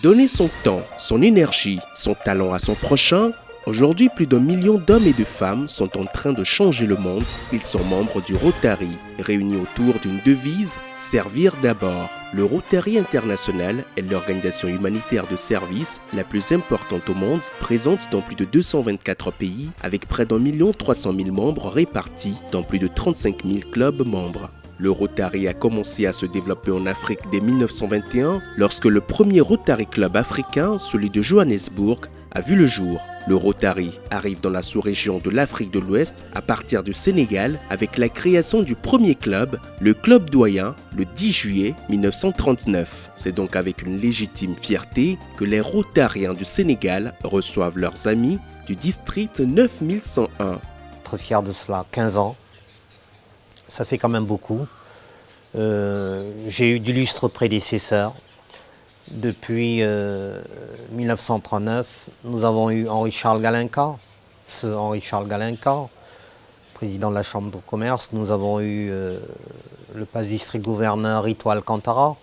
Donner son temps, son énergie, son talent à son prochain. Aujourd'hui, plus d'1 million d'hommes et de femmes sont en train de changer le monde. Ils sont membres du Rotary, réunis autour d'une devise « Servir d'abord ». Le Rotary International est l'organisation humanitaire de service la plus importante au monde, présente dans plus de 224 pays, avec près d'1 300 000 membres répartis dans plus de 35 000 clubs membres. Le Rotary a commencé à se développer en Afrique dès 1921, lorsque le premier Rotary Club africain, celui de Johannesburg, a vu le jour. Le Rotary arrive dans la sous-région de l'Afrique de l'Ouest à partir du Sénégal avec la création du premier club, le Club Doyen, le 10 juillet 1939. C'est donc avec une légitime fierté que les Rotariens du Sénégal reçoivent leurs amis du district 9101. Très fier de cela, 15 ans, ça fait quand même beaucoup. J'ai eu d'illustres prédécesseurs. Depuis 1939, nous avons eu Henri-Charles Galinka, feu Henri-Charles Galinka, président de la Chambre de commerce. Nous avons eu le passe-district gouverneur Rito Alcantara.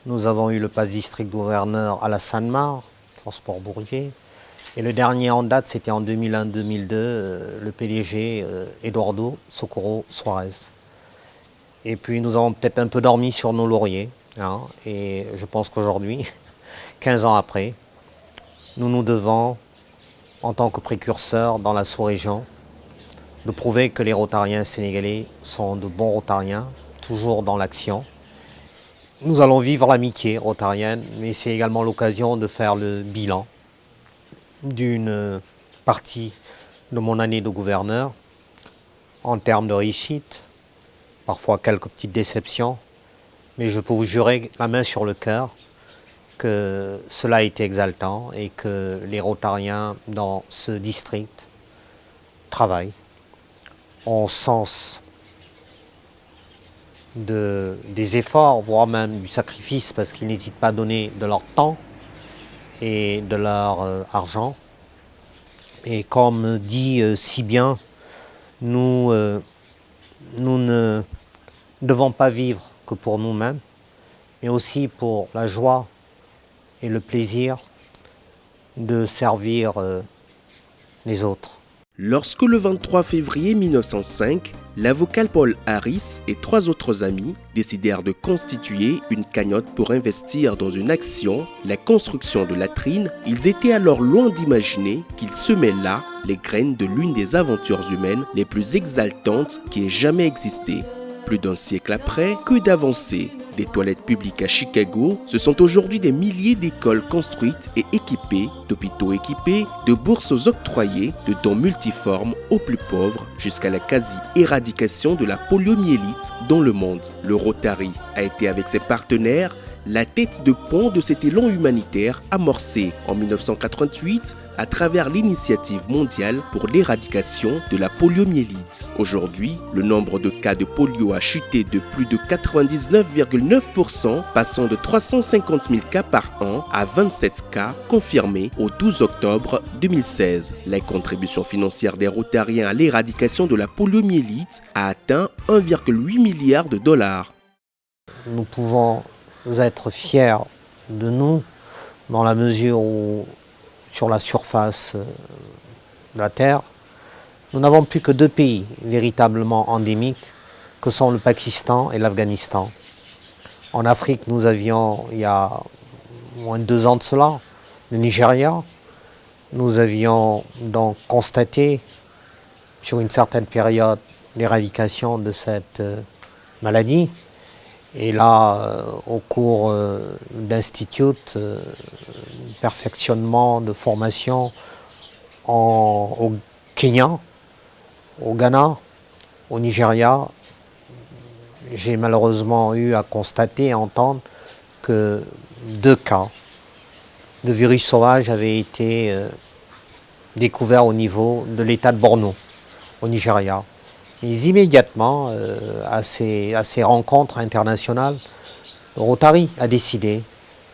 Nous avons eu le passe-district gouverneur Alassane Mar, Transport Bourgier. Et le dernier en date, c'était en 2001-2002, le PDG Eduardo Socorro Suarez. Et puis nous avons peut-être un peu dormi sur nos lauriers. Et je pense qu'aujourd'hui, 15 ans après, nous nous devons, en tant que précurseurs dans la sous-région, de prouver que les Rotariens sénégalais sont de bons Rotariens, toujours dans l'action. Nous allons vivre l'amitié rotarienne, mais c'est également l'occasion de faire le bilan d'une partie de mon année de gouverneur, en termes de réussite, parfois quelques petites déceptions, mais je peux vous jurer, la main sur le cœur, que cela a été exaltant et que les Rotariens dans ce district travaillent, ont sens des efforts, voire même du sacrifice, parce qu'ils n'hésitent pas à donner de leur temps et de leur argent. Et comme dit si bien, nous ne devons pas vivre que pour nous-mêmes, mais aussi pour la joie et le plaisir de servir les autres. Lorsque le 23 février 1905, l'avocat Paul Harris et 3 autres amis décidèrent de constituer une cagnotte pour investir dans une action, la construction de latrines, ils étaient alors loin d'imaginer qu'ils semaient là les graines de l'une des aventures humaines les plus exaltantes qui ait jamais existé. Plus d'1 siècle après, que d'avancées. Des toilettes publiques à Chicago, ce sont aujourd'hui des milliers d'écoles construites et équipées, d'hôpitaux équipés, de bourses octroyées, de dons multiformes aux plus pauvres, jusqu'à la quasi-éradication de la poliomyélite dans le monde. Le Rotary a été avec ses partenaires la tête de pont de cet élan humanitaire amorcé en 1988 à travers l'initiative mondiale pour l'éradication de la poliomyélite. Aujourd'hui, le nombre de cas de polio a chuté de plus de 99,9%, passant de 350 000 cas par an à 27 cas confirmés au 12 octobre 2016. La contribution financière des Rotariens à l'éradication de la poliomyélite a atteint 1,8 milliard de dollars. Nous pouvons être fiers de nous dans la mesure où, sur la surface de la Terre, nous n'avons plus que 2 pays véritablement endémiques, que sont le Pakistan et l'Afghanistan. En Afrique, nous avions, il y a moins de 2 ans de cela, le Nigeria. Nous avions donc constaté, sur une certaine période, l'éradication de cette maladie. Et là, au cours d'instituts, perfectionnement, de formation au Kenya, au Ghana, au Nigeria, j'ai malheureusement eu à constater et entendre que 2 cas de virus sauvage avaient été découverts au niveau de l'État de Borno, au Nigeria. Et immédiatement, à ces rencontres internationales, le Rotary a décidé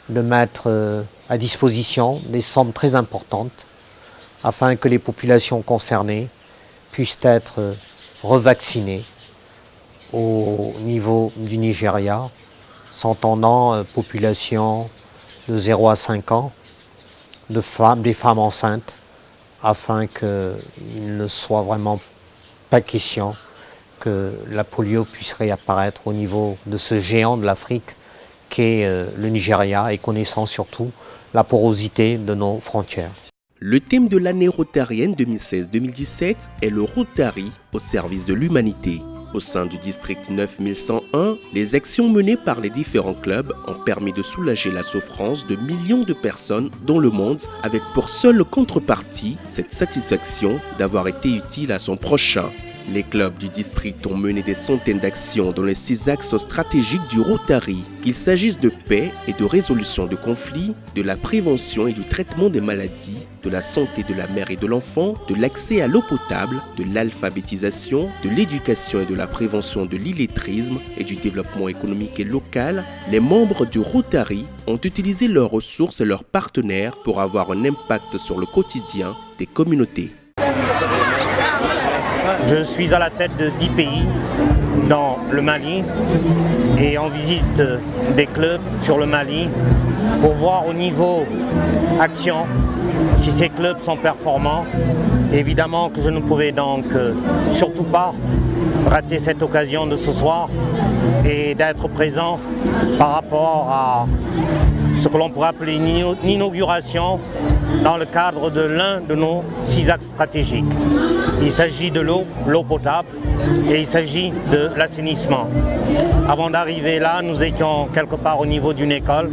de mettre à disposition des sommes très importantes afin que les populations concernées puissent être revaccinées au niveau du Nigeria, s'entendant population de 0 à 5 ans, des femmes enceintes, afin qu'il ne soit vraiment pas question que la polio puisse réapparaître au niveau de ce géant de l'Afrique qu'est le Nigeria, et connaissant surtout la porosité de nos frontières. Le thème de l'année rotarienne 2016-2017 est le Rotary au service de l'humanité. Au sein du district 9101, les actions menées par les différents clubs ont permis de soulager la souffrance de millions de personnes dans le monde, avec pour seule contrepartie cette satisfaction d'avoir été utile à son prochain. Les clubs du district ont mené des centaines d'actions dans les 6 axes stratégiques du Rotary, qu'il s'agisse de paix et de résolution de conflits, de la prévention et du traitement des maladies, de la santé de la mère et de l'enfant, de l'accès à l'eau potable, de l'alphabétisation, de l'éducation et de la prévention de l'illettrisme et du développement économique et local. Les membres du Rotary ont utilisé leurs ressources et leurs partenaires pour avoir un impact sur le quotidien des communautés. Je suis à la tête de 10 pays dans le Mali et en visite des clubs sur le Mali pour voir au niveau action si ces clubs sont performants. Évidemment que je ne pouvais donc surtout pas rater cette occasion de ce soir et d'être présent par rapport à ce que l'on pourrait appeler une inauguration dans le cadre de l'un de nos 6 axes stratégiques. Il s'agit de l'eau potable et il s'agit de l'assainissement. Avant d'arriver là, nous étions quelque part au niveau d'une école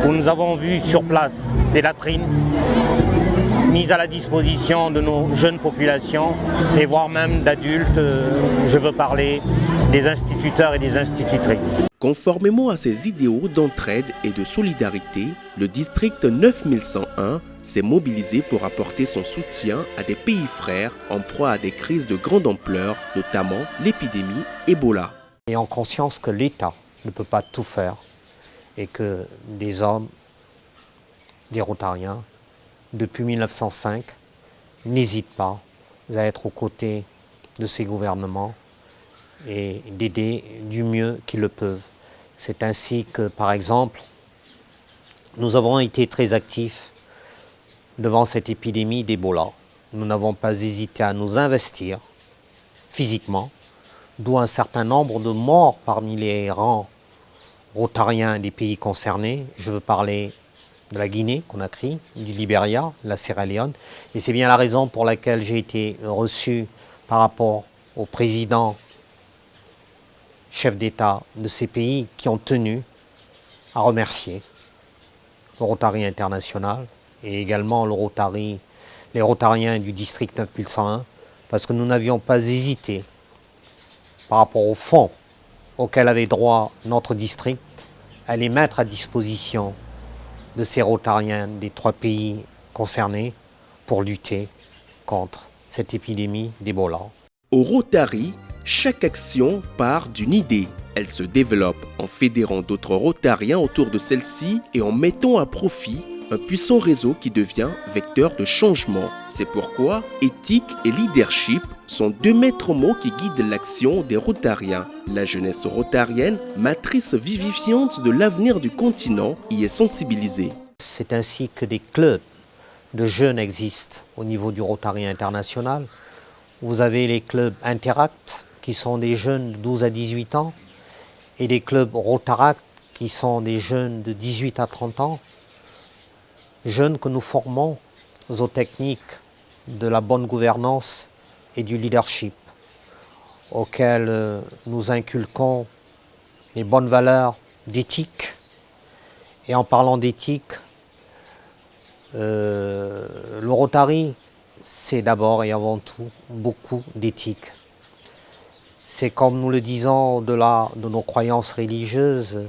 où nous avons vu sur place des latrines mises à la disposition de nos jeunes populations et voire même d'adultes, je veux parler des instituteurs et des institutrices. Conformément à ses idéaux d'entraide et de solidarité, le district 9101 s'est mobilisé pour apporter son soutien à des pays frères en proie à des crises de grande ampleur, notamment l'épidémie Ebola. Ayant conscience que l'État ne peut pas tout faire et que des hommes, des Rotariens, depuis 1905, n'hésitent pas à être aux côtés de ces gouvernements et d'aider du mieux qu'ils le peuvent. C'est ainsi que, par exemple, nous avons été très actifs devant cette épidémie d'Ebola. Nous n'avons pas hésité à nous investir physiquement, d'où un certain nombre de morts parmi les rangs rotariens des pays concernés. Je veux parler de la Guinée, Conakry, du Libéria, de la Sierra Leone. Et c'est bien la raison pour laquelle j'ai été reçu par rapport au président chefs d'État de ces pays qui ont tenu à remercier le Rotary international et également les Rotariens du district 9101, parce que nous n'avions pas hésité par rapport aux fonds auxquels avait droit notre district à les mettre à disposition de ces Rotariens des 3 pays concernés pour lutter contre cette épidémie d'Ebola. Au Rotary, chaque action part d'une idée. Elle se développe en fédérant d'autres Rotariens autour de celle-ci et en mettant à profit un puissant réseau qui devient vecteur de changement. C'est pourquoi éthique et leadership sont 2 maîtres mots qui guident l'action des Rotariens. La jeunesse rotarienne, matrice vivifiante de l'avenir du continent, y est sensibilisée. C'est ainsi que des clubs de jeunes existent au niveau du Rotary international. Vous avez les clubs Interact, qui sont des jeunes de 12 à 18 ans, et des clubs Rotaract, qui sont des jeunes de 18 à 30 ans. Jeunes que nous formons aux techniques de la bonne gouvernance et du leadership, auxquels nous inculquons les bonnes valeurs d'éthique. Et en parlant d'éthique, le Rotary, c'est d'abord et avant tout beaucoup d'éthique. C'est comme nous le disons au-delà de nos croyances religieuses,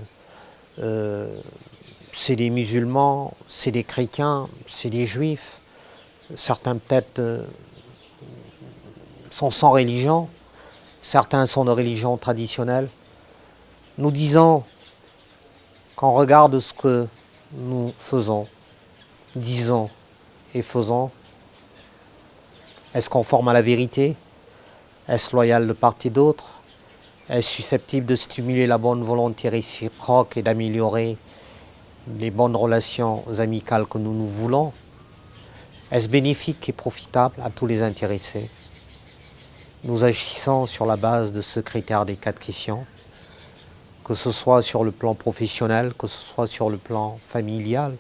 c'est des musulmans, c'est des chrétiens, c'est des juifs. Certains peut-être sont sans religion, certains sont de religion traditionnelle. Nous disons qu'en regard de ce que nous faisons, disons et faisons, est-ce conforme à la vérité? Est-ce loyal de part et d'autre? Est-ce susceptible de stimuler la bonne volonté réciproque et d'améliorer les bonnes relations amicales que nous voulons, est-ce bénéfique et profitable à tous les intéressés? Nous agissons sur la base de ce critère des 4 questions, que ce soit sur le plan professionnel, que ce soit sur le plan familial,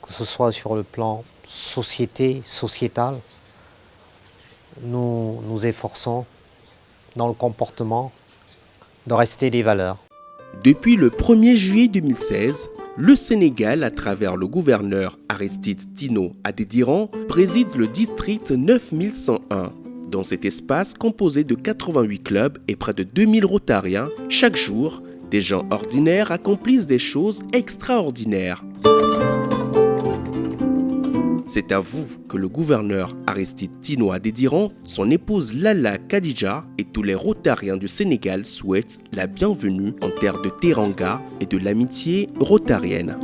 que ce soit sur le plan sociétal. Nous nous efforçons dans le comportement de rester des valeurs. Depuis le 1er juillet 2016, le Sénégal, à travers le gouverneur Aristide Tino Adédiran, préside le district 9101. Dans cet espace composé de 88 clubs et près de 2000 rotariens, chaque jour, des gens ordinaires accomplissent des choses extraordinaires. C'est à vous que le gouverneur Aristide Tino Adédiran, son épouse Lala Kadija et tous les rotariens du Sénégal souhaitent la bienvenue en terre de Teranga et de l'amitié rotarienne.